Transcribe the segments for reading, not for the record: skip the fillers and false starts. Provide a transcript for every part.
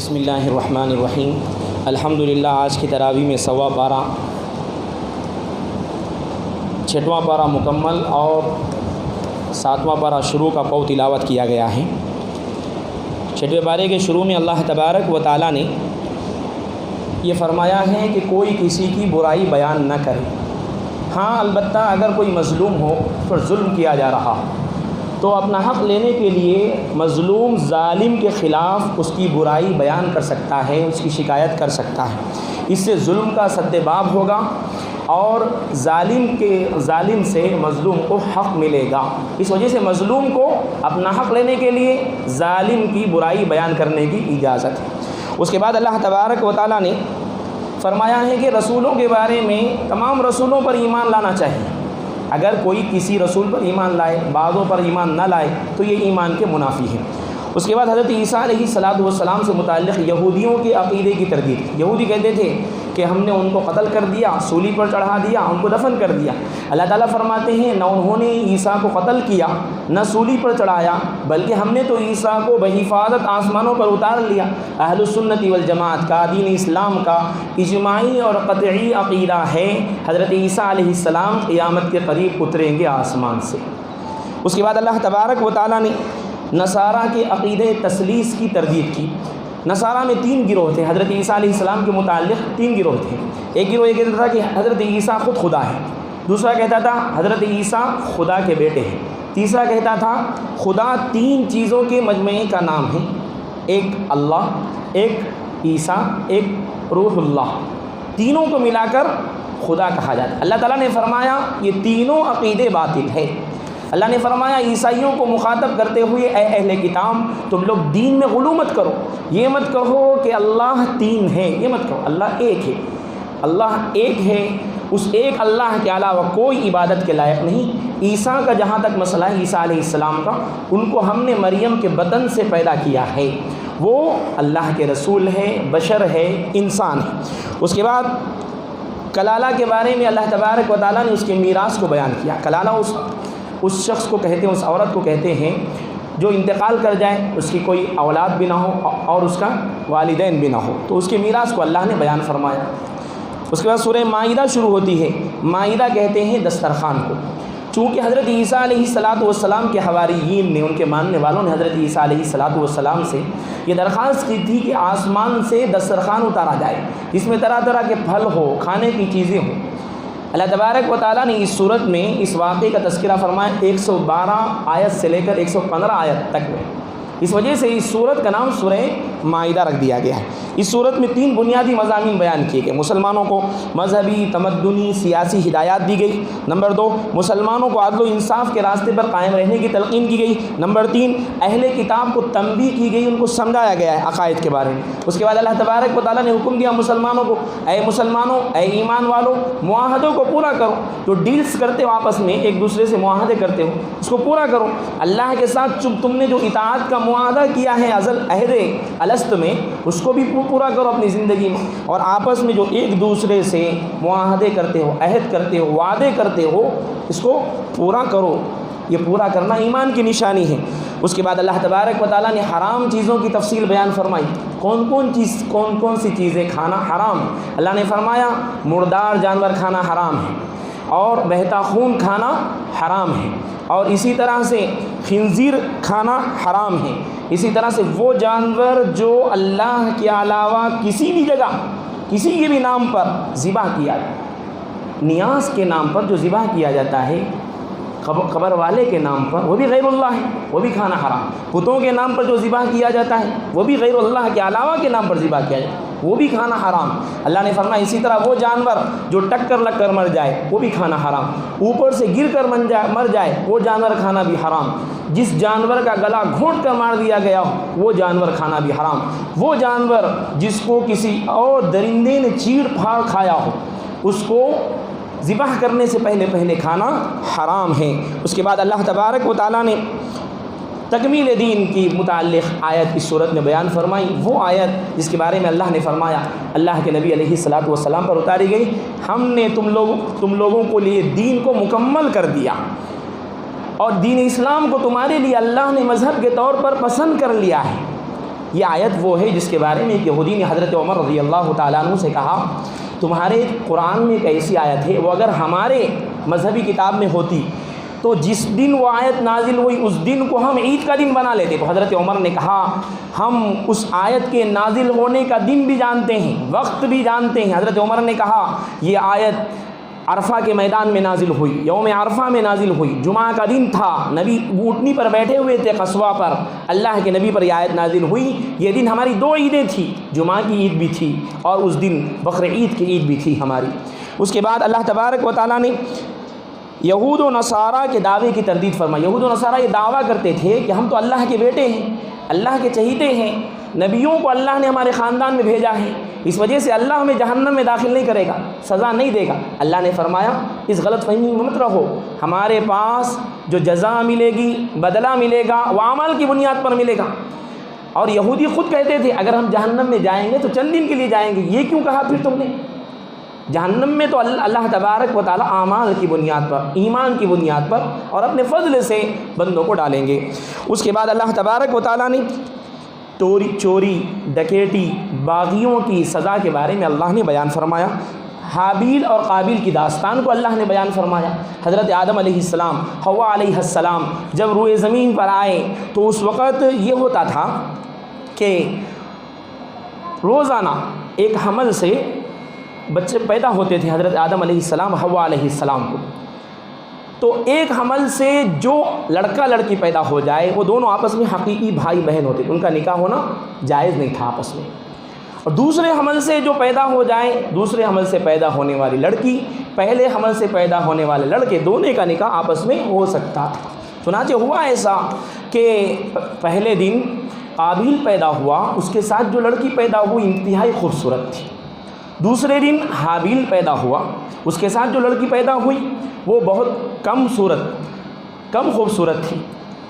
بسم اللہ الرحمن الرحیم۔ الحمدللہ آج کی تراویح میں 12:15 چھٹواں پارہ مکمل اور 7واں پارہ شروع کا پاؤ تلاوت کیا گیا ہے۔ چھٹویں پارے کے شروع میں اللہ تبارک و تعالیٰ نے یہ فرمایا ہے کہ کوئی کسی کی برائی بیان نہ کرے۔ ہاں البتہ اگر کوئی مظلوم ہو پر ظلم کیا جا رہا تو اپنا حق لینے کے لیے مظلوم ظالم کے خلاف اس کی برائی بیان کر سکتا ہے، اس کی شکایت کر سکتا ہے۔ اس سے ظلم کا سد باب ہوگا اور ظالم سے مظلوم کو حق ملے گا۔ اس وجہ سے مظلوم کو اپنا حق لینے کے لیے ظالم کی برائی بیان کرنے کی اجازت ہے۔ اس کے بعد اللہ تبارک و تعالیٰ نے فرمایا ہے کہ رسولوں کے بارے میں تمام رسولوں پر ایمان لانا چاہیے۔ اگر کوئی کسی رسول پر ایمان لائے، بعضوں پر ایمان نہ لائے تو یہ ایمان کے منافی ہے۔ اس کے بعد حضرت عیسیٰ علیہ السلام سے متعلق یہودیوں کے عقیدے کی تردید کی۔ یہودی کہتے تھے کہ ہم نے ان کو قتل کر دیا، سولی پر چڑھا دیا، ان کو دفن کر دیا۔ اللہ تعالیٰ فرماتے ہیں نہ انہوں نے عیسیٰ کو قتل کیا نہ سولی پر چڑھایا، بلکہ ہم نے تو عیسیٰ کو بحفاظت آسمانوں پر اتار لیا۔ اہل السنت والجماعت کا، دین اسلام کا اجماعی اور قطعی عقیدہ ہے حضرت عیسیٰ علیہ السلام قیامت کے قریب اتریں گے آسمان سے۔ اس کے بعد اللہ تبارک و تعالیٰ نے نصارہ کے عقیدہ تثلیث کی تردید کی۔ نصارہ میں 3 گروہ تھے، حضرت عیسیٰ علیہ السلام کے متعلق 3 گروہ تھے۔ ایک گروہ یہ کہتا تھا کہ حضرت عیسیٰ خود خدا ہے، دوسرا کہتا تھا حضرت عیسیٰ خدا کے بیٹے ہیں، تیسرا کہتا تھا خدا 3 چیزوں کے مجموعے کا نام ہے، ایک اللہ، ایک عیسیٰ، ایک روح اللہ، تینوں کو ملا کر خدا کہا جاتا ہے۔ اللہ تعالیٰ نے فرمایا یہ تینوں عقیدے باطل ہے۔ اللہ نے فرمایا عیسائیوں کو مخاطب کرتے ہوئے اے اہل کتاب تم لوگ دین میں غلو مت کرو، یہ مت کہو کہ اللہ 3 ہے، یہ مت کہو، اللہ ایک ہے۔ اللہ ایک ہے، اس ایک اللہ کے علاوہ کوئی عبادت کے لائق نہیں۔ عیسیٰ کا جہاں تک مسئلہ ہے، عیسیٰ علیہ السلام کا، ان کو ہم نے مریم کے بطن سے پیدا کیا ہے، وہ اللہ کے رسول ہے، بشر ہے، انسان ہے۔ اس کے بعد کلالہ کے بارے میں اللہ تبارک و تعالیٰ نے اس کے میراث کو بیان کیا۔ کلالہ اس شخص کو کہتے ہیں، اس عورت کو کہتے ہیں جو انتقال کر جائے، اس کی کوئی اولاد بھی نہ ہو اور اس کا والدین بھی نہ ہو، تو اس کے میراث کو اللہ نے بیان فرمایا۔ اس کے بعد سورہ مائدہ شروع ہوتی ہے۔ مائدہ کہتے ہیں دسترخوان کو، چونکہ حضرت عیسیٰ علیہ السلام کے حواریین نے، ان کے ماننے والوں نے حضرت عیسیٰ علیہ السلام سے یہ درخواست کی تھی کہ آسمان سے دسترخوان اتارا جائے جس میں طرح طرح کے پھل ہو، کھانے کی چیزیں ہوں۔ اللہ تبارک و تعالیٰ نے اس صورت میں اس واقعے کا تذکرہ فرمایا 112 آیت سے لے کر 115 آیت تک میں۔ اس وجہ سے اس صورت کا نام سورہ مائدہ رکھ دیا گیا ہے۔ اس صورت میں 3 بنیادی مضامین بیان کیے گئے۔ مسلمانوں کو مذہبی، تمدنی، سیاسی ہدایات دی گئی۔ نمبر 2، مسلمانوں کو عدل و انصاف کے راستے پر قائم رہنے کی تلقین کی گئی۔ نمبر 3، اہل کتاب کو تنبیہ کی گئی، ان کو سمجھایا گیا ہے عقائد کے بارے میں۔ اس کے بعد اللہ تبارک و تعالیٰ نے حکم دیا مسلمانوں کو، اے مسلمانوں، اے ایمان والو، معاہدوں کو پورا کرو۔ جو ڈیلز کرتے ہو آپس میں، ایک دوسرے سے معاہدے کرتے ہو، اس کو پورا کرو۔ اللہ کے ساتھ تم نے جو اطاعت کا معاہدہ کیا ہے عہد الست میں، اس کو بھی پورا کرو اپنی زندگی میں۔ اور آپس میں جو ایک دوسرے سے معاہدے کرتے ہو، عہد کرتے ہو، وعدے کرتے ہو، اس کو پورا کرو۔ یہ پورا کرنا ایمان کی نشانی ہے۔ اس کے بعد اللہ تبارک و تعالیٰ نے حرام چیزوں کی تفصیل بیان فرمائی۔ کون سی چیزیں کھانا حرام ہے۔ اللہ نے فرمایا مردار جانور کھانا حرام ہے، اور بہتا خون کھانا حرام ہے، اور اسی طرح سے خنزیر کھانا حرام ہے۔ اسی طرح سے وہ جانور جو اللہ کے علاوہ کسی بھی جگہ، کسی کے بھی نام پر ذبح کیا جائے، نیاز کے نام پر جو ذبح کیا جاتا ہے، قبر والے کے نام پر، وہ بھی غیر اللہ ہے، وہ بھی کھانا حرام۔ بتوں کے نام پر جو ذبح کیا جاتا ہے، وہ بھی غیر اللہ کے علاوہ کے نام پر ذبح کیا جاتا ہے، وہ بھی کھانا حرام۔ اللہ نے فرمایا اسی طرح وہ جانور جو ٹکر لگ کر مر جائے، وہ بھی کھانا حرام۔ اوپر سے گر کر مر جائے، وہ جانور کھانا بھی حرام۔ جس جانور کا گلا گھونٹ کر مار دیا گیا ہو، وہ جانور کھانا بھی حرام۔ وہ جانور جس کو کسی اور درندے نے چیڑ پھاڑ کھایا ہو، اس کو ذبح کرنے سے پہلے کھانا حرام ہے۔ اس کے بعد اللہ تبارک و تعالیٰ نے تکمیل دین کی متعلق آیت اس صورت میں بیان فرمائی، وہ آیت جس کے بارے میں اللہ نے فرمایا اللہ کے نبی علیہ السلام پر اتاری گئی، ہم نے تم لوگوں کو لیے دین کو مکمل کر دیا، اور دین اسلام کو تمہارے لیے اللہ نے مذہب کے طور پر پسند کر لیا ہے۔ یہ آیت وہ ہے جس کے بارے میں ایک یہودی نے حضرت عمر رضی اللہ تعالیٰ عنہ سے کہا تمہارے قرآن میں ایک ایسی آیت ہے وہ اگر ہمارے مذہبی کتاب میں ہوتی تو جس دن وہ آیت نازل ہوئی اس دن کو ہم عید کا دن بنا لیتے۔ تو حضرت عمر نے کہا ہم اس آیت کے نازل ہونے کا دن بھی جانتے ہیں، وقت بھی جانتے ہیں۔ حضرت عمر نے کہا یہ آیت عرفہ کے میدان میں نازل ہوئی، یوم عرفہ میں نازل ہوئی، جمعہ کا دن تھا، نبی اونٹنی پر بیٹھے ہوئے تھے قصوہ پر، اللہ کے نبی پر یہ آیت نازل ہوئی۔ یہ دن ہماری دو عیدیں تھیں، جمعہ کی عید بھی تھی اور اس دن بقر عید کی عید بھی تھی ہماری۔ اس کے بعد اللہ تبارک و تعالیٰ نے یہود و نصارہ کے دعوے کی تردید فرمائی۔ یہود و نصارہ یہ دعویٰ کرتے تھے کہ ہم تو اللہ کے بیٹے ہیں، اللہ کے چہیتے ہیں، نبیوں کو اللہ نے ہمارے خاندان میں بھیجا ہے، اس وجہ سے اللہ ہمیں جہنم میں داخل نہیں کرے گا، سزا نہیں دے گا۔ اللہ نے فرمایا اس غلط فہمی میں مت رہو، ہمارے پاس جو جزا ملے گی، بدلہ ملے گا، وہ اعمال کی بنیاد پر ملے گا۔ اور یہودی خود کہتے تھے اگر ہم جہنم میں جائیں گے تو چند دن کے لیے جائیں گے، یہ کیوں کہا پھر تم نے؟ جہنم میں تو اللہ تبارک و تعالیٰ اعمال کی بنیاد پر، ایمان کی بنیاد پر اور اپنے فضل سے بندوں کو ڈالیں گے۔ اس کے بعد اللہ تبارک و تعالیٰ نے چوری، ڈکیٹی، باغیوں کی سزا کے بارے میں اللہ نے بیان فرمایا۔ حابیل اور قابیل کی داستان کو اللہ نے بیان فرمایا۔ حضرت آدم علیہ السلام، حوا علیہ السلام جب روئے زمین پر آئے تو اس وقت یہ ہوتا تھا کہ روزانہ ایک حمل سے بچے پیدا ہوتے تھے حضرت آدم علیہ السلام، حوا علیہ السلام کو۔ تو ایک حمل سے جو لڑکا لڑکی پیدا ہو جائے وہ دونوں آپس میں حقیقی بھائی بہن ہوتے تھے، ان کا نکاح ہونا جائز نہیں تھا آپس میں۔ اور دوسرے حمل سے جو پیدا ہو جائے، دوسرے حمل سے پیدا ہونے والی لڑکی، پہلے حمل سے پیدا ہونے والے لڑکے، دونوں کا نکاح آپس میں ہو سکتا تھا۔ چنانچہ ہوا ایسا کہ پہلے دن قابیل پیدا ہوا، اس کے ساتھ جو لڑکی پیدا ہوئی انتہائی خوبصورت تھی۔ دوسرے دن حابیل پیدا ہوا، اس کے ساتھ جو لڑکی پیدا ہوئی وہ بہت کم خوبصورت تھی۔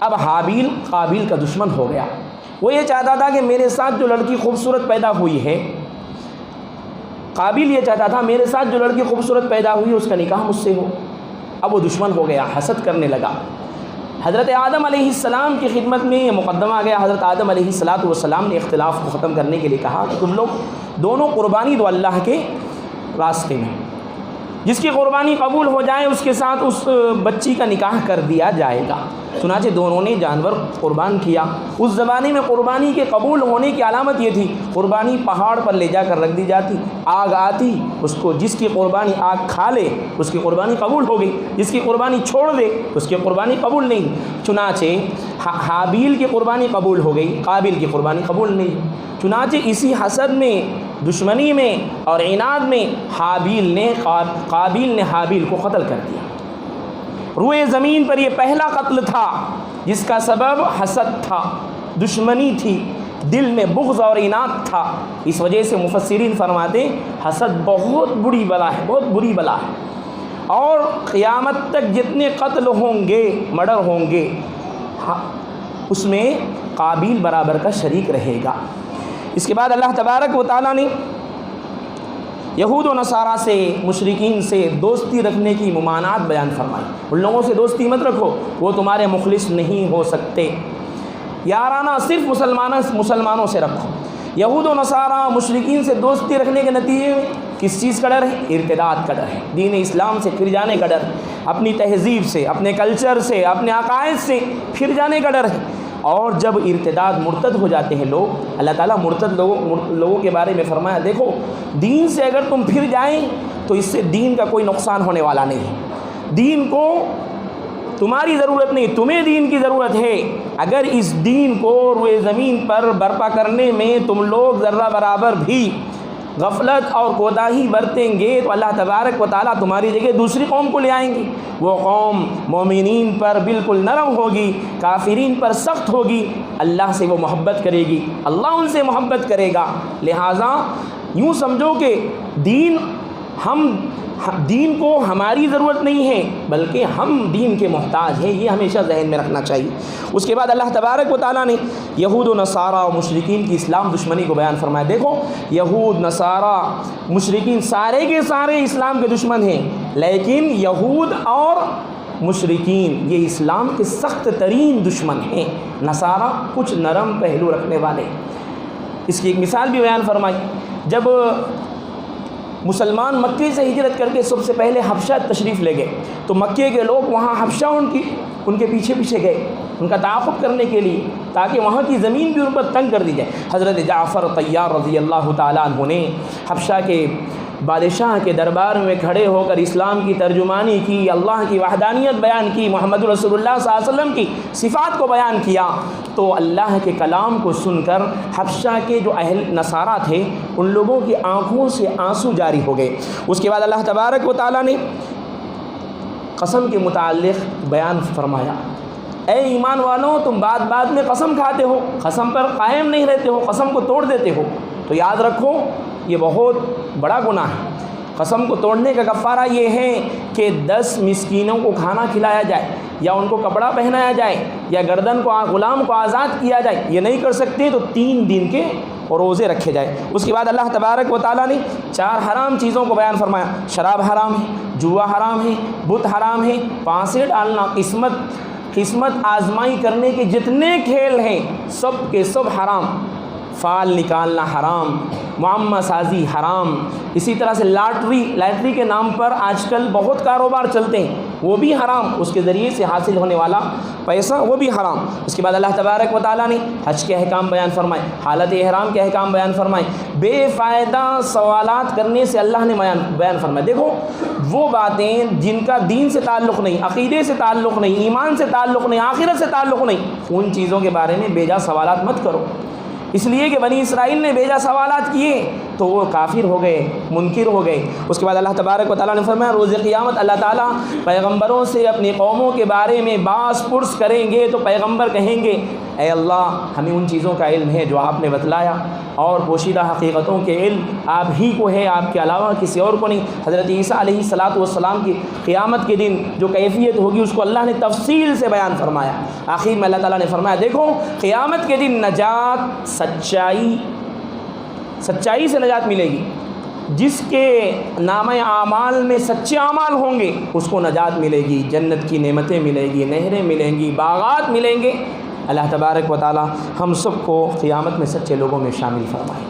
اب حابیل قابیل کا دشمن ہو گیا، وہ یہ چاہتا تھا کہ میرے ساتھ جو لڑکی خوبصورت پیدا ہوئی ہے، قابیل یہ چاہتا تھا میرے ساتھ جو لڑکی خوبصورت پیدا ہوئی اس کا نکاح مجھ سے ہو۔ اب وہ دشمن ہو گیا، حسد کرنے لگا۔ حضرت آدم علیہ السلام کی خدمت میں یہ مقدمہ آ گیا۔ حضرت آدم علیہ السلام نے اختلاف کو ختم کرنے کے لیے کہا کہ تم لوگ دونوں قربانی دو اللہ کے راستے میں، جس کی قربانی قبول ہو جائے اس کے ساتھ اس بچی کا نکاح کر دیا جائے گا۔ چنانچہ دونوں نے جانور قربان کیا۔ اس زمانے میں قربانی کے قبول ہونے کی علامت یہ تھی، قربانی پہاڑ پر لے جا کر رکھ دی جاتی، آگ آتی، اس کو جس کی قربانی آگ کھا لے اس کی قربانی قبول ہو گئی، جس کی قربانی چھوڑ دے اس کی قربانی قبول نہیں۔ چنانچہ حابیل کی قربانی قبول ہو گئی، قابیل کی قربانی قبول نہیں۔ چنانچہ اسی حسد میں، دشمنی میں اور عناد میں قابیل نے حابیل کو قتل کر دیا۔ روئے زمین پر یہ پہلا قتل تھا جس کا سبب حسد تھا، دشمنی تھی، دل میں بغض اور عناد تھا۔ اس وجہ سے مفسرین فرماتے حسد بہت بری بلا ہے، بہت بری بلا ہے، اور قیامت تک جتنے قتل ہوں گے، مرڈر ہوں گے، اس میں قابیل برابر کا شریک رہے گا۔ اس کے بعد اللہ تبارک و تعالیٰ نے یہود و نصارہ سے، مشرکین سے دوستی رکھنے کی ممانعت بیان فرمائی۔ ان لوگوں سے دوستی مت رکھو، وہ تمہارے مخلص نہیں ہو سکتے۔ یارانہ صرف مسلمانوں سے رکھو۔ یہود و نصارہ مشرکین سے دوستی رکھنے کے نتیجے میں کس چیز کا ڈر ہے؟ ارتداد کا ڈر ہے، دین اسلام سے پھر جانے کا ڈر، اپنی تہذیب سے، اپنے کلچر سے، اپنے عقائد سے پھر جانے کا ڈر ہے۔ اور جب ارتداد، مرتد ہو جاتے ہیں لوگ، اللہ تعالیٰ مرتد لوگوں کے بارے میں فرمایا دیکھو دین سے اگر تم پھر جائیں تو اس سے دین کا کوئی نقصان ہونے والا نہیں ہے، دین کو تمہاری ضرورت نہیں، تمہیں دین کی ضرورت ہے۔ اگر اس دین کو روئے زمین پر برپا کرنے میں تم لوگ ذرہ برابر بھی غفلت اور کوتاہی برتیں گے تو اللہ تبارک و تعالیٰ تمہاری جگہ دوسری قوم کو لے آئیں گے۔ وہ قوم مومنین پر بالکل نرم ہوگی، کافرین پر سخت ہوگی، اللہ سے وہ محبت کرے گی، اللہ ان سے محبت کرے گا۔ لہٰذا یوں سمجھو کہ دین کو ہماری ضرورت نہیں ہے بلکہ ہم دین کے محتاج ہیں، یہ ہمیشہ ذہن میں رکھنا چاہیے۔ اس کے بعد اللہ تبارک و تعالیٰ نے یہود و نصارہ و مشرکین کی اسلام دشمنی کو بیان فرمایا۔ دیکھو یہود، نصارہ، مشرکین سارے کے سارے اسلام کے دشمن ہیں، لیکن یہود اور مشرکین یہ اسلام کے سخت ترین دشمن ہیں۔ نصارہ کچھ نرم پہلو رکھنے والے، اس کی ایک مثال بھی بیان فرمائی. جب مسلمان مکے سے ہجرت کر کے سب سے پہلے حبشہ تشریف لے گئے تو مکے کے لوگ وہاں حبشہ ان کے پیچھے پیچھے گئے ان کا تعاقب کرنے کے لیے تاکہ وہاں کی زمین بھی ان پر تنگ کر دی جائے. حضرت جعفر طیار رضی اللہ تعالیٰ عنہ نے حبشہ کے بادشاہ کے دربار میں کھڑے ہو کر اسلام کی ترجمانی کی, اللہ کی وحدانیت بیان کی, محمد رسول اللہ صلی اللہ علیہ وسلم کی صفات کو بیان کیا. تو اللہ کے کلام کو سن کر حبشہ کے جو اہل نصارہ تھے ان لوگوں کی آنکھوں سے آنسو جاری ہو گئے. اس کے بعد اللہ تبارک و تعالیٰ نے قسم کے متعلق بیان فرمایا, اے ایمان والوں تم بات میں قسم کھاتے ہو, قسم پر قائم نہیں رہتے ہو, قسم کو توڑ دیتے ہو, تو یاد رکھو یہ بہت بڑا گناہ ہے. قسم کو توڑنے کا کفارہ یہ ہے کہ 10 مسکینوں کو کھانا کھلایا جائے یا ان کو کپڑا پہنایا جائے یا گردن کو غلام کو آزاد کیا جائے. یہ نہیں کر سکتے تو 3 دن کے روزے رکھے جائے. اس کے بعد اللہ تبارک و تعالیٰ نے 4 حرام چیزوں کو بیان فرمایا. شراب حرام ہے, جوا حرام ہے, بت حرام ہے, پانسے ڈالنا, قسمت آزمائی کرنے کے جتنے کھیل ہیں سب کے سب حرام. فال نکالنا حرام, معمہ سازی حرام. اسی طرح سے لاٹری کے نام پر آج کل بہت کاروبار چلتے ہیں وہ بھی حرام, اس کے ذریعے سے حاصل ہونے والا پیسہ وہ بھی حرام. اس کے بعد اللہ تبارک و تعالیٰ نے حج کے احکام بیان فرمائے, حالت احرام کے احکام بیان فرمائے. بے فائدہ سوالات کرنے سے اللہ نے بیان فرمایا. دیکھو وہ باتیں جن کا دین سے تعلق نہیں, عقیدے سے تعلق نہیں, ایمان سے تعلق نہیں, آخرت سے تعلق نہیں, ان چیزوں کے بارے میں بیجا سوالات مت کرو. اس لیے کہ بنی اسرائیل نے بیجا سوالات کیے تو وہ کافر ہو گئے, منکر ہو گئے. اس کے بعد اللہ تبارک و تعالیٰ نے فرمایا روز قیامت اللہ تعالیٰ پیغمبروں سے اپنی قوموں کے بارے میں باس پرس کریں گے تو پیغمبر کہیں گے اے اللہ ہمیں ان چیزوں کا علم ہے جو آپ نے بتلایا اور پوشیدہ حقیقتوں کے علم آپ ہی کو ہے, آپ کے علاوہ کسی اور کو نہیں. حضرت عیسیٰ علیہ السلام کی قیامت کے دن جو کیفیت ہوگی اس کو اللہ نے تفصیل سے بیان فرمایا. آخر میں اللہ تعالیٰ نے فرمایا دیکھو قیامت کے دن نجات سچائی سے نجات ملے گی. جس کے نامہ اعمال میں سچے اعمال ہوں گے اس کو نجات ملے گی, جنت کی نعمتیں ملیں گی, نہریں ملیں گی, باغات ملیں گے. اللہ تبارک و تعالی ہم سب کو قیامت میں سچے لوگوں میں شامل فرمائے.